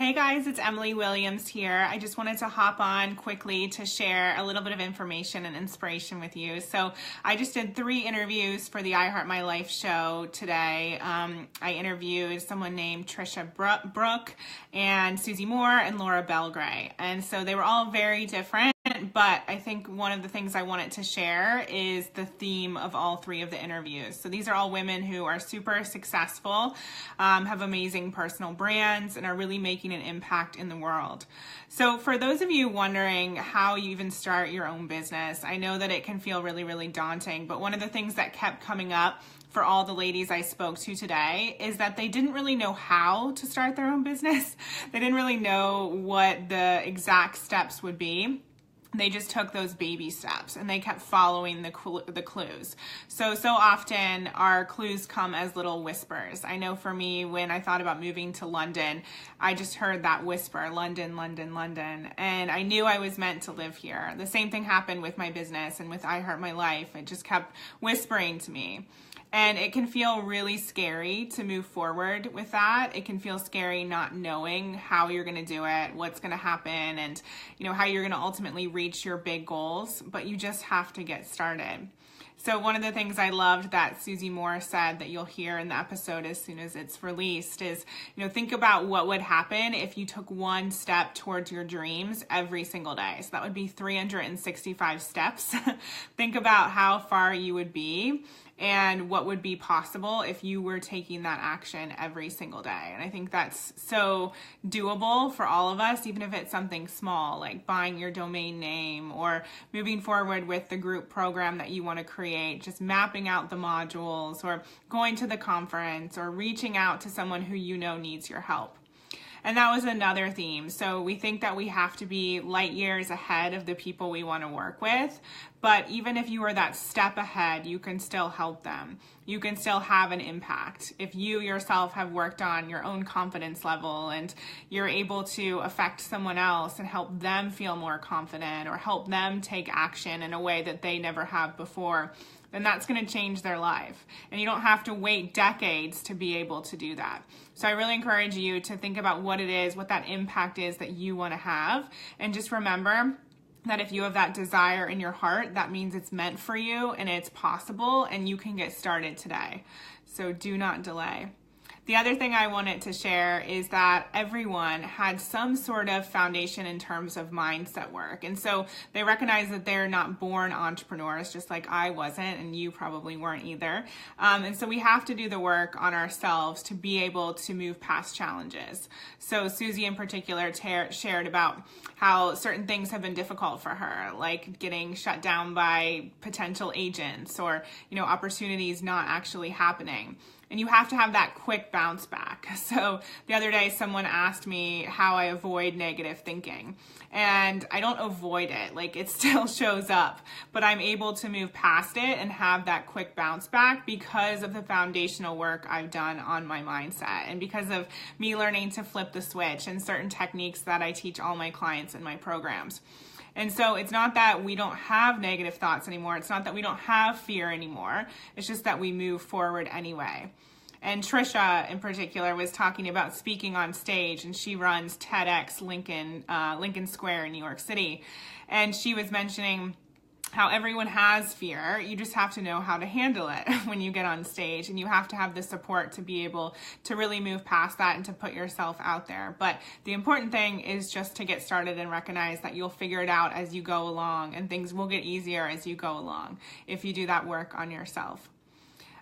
Hey guys, it's Emily Williams here. I just wanted to hop on quickly to share a little bit of information and inspiration with you. So I just did 3 interviews for the IHML Show today. I interviewed someone named Trisha Brooke and Susie Moore and Laura Belgray. And so they were all very different. But I think one of the things I wanted to share is the theme of all 3 of the interviews. So these are all women who are super successful, have amazing personal brands, and are really making an impact in the world. So for those of you wondering how you even start your own business, I know that it can feel really, really daunting. But one of the things that kept coming up for all the ladies I spoke to today is that they didn't really know how to start their own business. They didn't really know what the exact steps would be. They just took those baby steps and they kept following the clues. So often our clues come as little whispers. I know for me, when I thought about moving to London, I just heard that whisper, London, London, London. And I knew I was meant to live here. The same thing happened with my business and with IHML. It just kept whispering to me. And it can feel really scary to move forward with that. It can feel scary not knowing how you're going to do it, what's going to happen, and how you're going to ultimately reach your big goals, but you just have to get started. So one of the things I loved that Susie Moore said that you'll hear in the episode as soon as it's released is, think about what would happen if you took one step towards your dreams every single day. So that would be 365 steps. Think about how far you would be and what would be possible if you were taking that action every single day. And I think that's so doable for all of us, even if it's something small, like buying your domain name or moving forward with the group program that you want to create, just mapping out the modules or going to the conference or reaching out to someone who needs your help. And that was another theme. So we think that we have to be light years ahead of the people we want to work with. But even if you are that step ahead, you can still help them. You can still have an impact. If you yourself have worked on your own confidence level and you're able to affect someone else and help them feel more confident or help them take action in a way that they never have before, then that's going to change their life. And you don't have to wait decades to be able to do that. So I really encourage you to think about what it is, what that impact is that you want to have. And just remember that if you have that desire in your heart, that means it's meant for you and it's possible and you can get started today. So do not delay. The other thing I wanted to share is that everyone had some sort of foundation in terms of mindset work. And so they recognize that they're not born entrepreneurs, just like I wasn't, and you probably weren't either. And so we have to do the work on ourselves to be able to move past challenges. So Susie in particular shared about how certain things have been difficult for her, like getting shut down by potential agents or, opportunities not actually happening. And you have to have that quick bounce back. So the other day, someone asked me how I avoid negative thinking. And I don't avoid it, it still shows up. But I'm able to move past it and have that quick bounce back because of the foundational work I've done on my mindset. And because of me learning to flip the switch and certain techniques that I teach all my clients in my programs. And so it's not that we don't have negative thoughts anymore. It's not that we don't have fear anymore. It's just that we move forward anyway. And Trisha in particular was talking about speaking on stage, and she runs TEDx Lincoln Square in New York City. And she was mentioning how everyone has fear. You just have to know how to handle it when you get on stage, and you have to have the support to be able to really move past that and to put yourself out there. But the important thing is just to get started and recognize that you'll figure it out as you go along, and things will get easier as you go along if you do that work on yourself.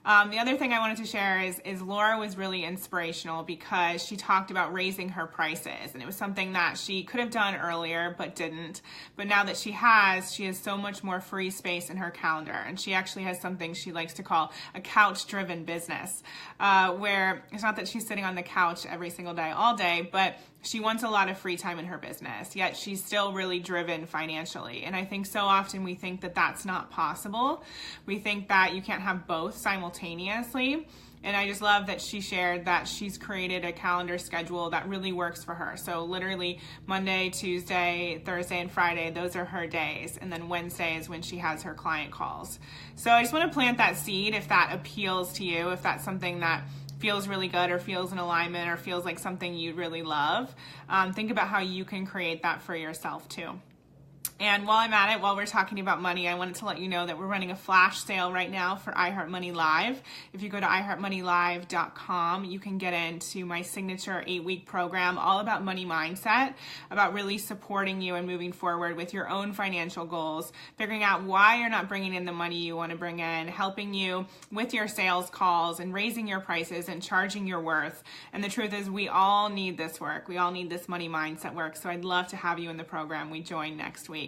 The other thing I wanted to share is Laura was really inspirational because she talked about raising her prices, and it was something that she could have done earlier but didn't. But now that she has so much more free space in her calendar, and she actually has something she likes to call a couch-driven business, where it's not that she's sitting on the couch every single day, all day, but she wants a lot of free time in her business, yet she's still really driven financially. And I think so often we think that that's not possible. We think that you can't have both simultaneously. And I just love that she shared that she's created a calendar schedule that really works for her. So literally Monday, Tuesday, Thursday, and Friday, those are her days. And then Wednesday is when she has her client calls. So I just want to plant that seed if that appeals to you, if that's something that feels really good or feels in alignment or feels like something you really love, think about how you can create that for yourself too. And while I'm at it, while we're talking about money, I wanted to let you know that we're running a flash sale right now for iHeart Money Live. If you go to iHeartMoneyLive.com, you can get into my signature 8-week program all about money mindset, about really supporting you and moving forward with your own financial goals, figuring out why you're not bringing in the money you want to bring in, helping you with your sales calls and raising your prices and charging your worth. And the truth is, we all need this work. We all need this money mindset work. So I'd love to have you in the program. We join next week.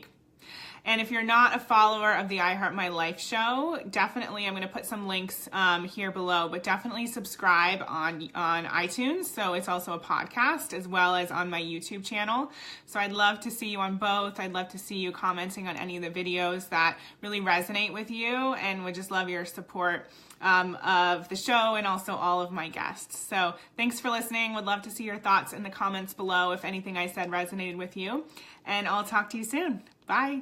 And if you're not a follower of the iHeart My Life show, definitely, I'm going to put some links here below, but definitely subscribe on iTunes. So it's also a podcast as well as on my YouTube channel. So I'd love to see you on both. I'd love to see you commenting on any of the videos that really resonate with you, and would just love your support of the show and also all of my guests. So thanks for listening. Would love to see your thoughts in the comments below if anything I said resonated with you. And I'll talk to you soon. Bye.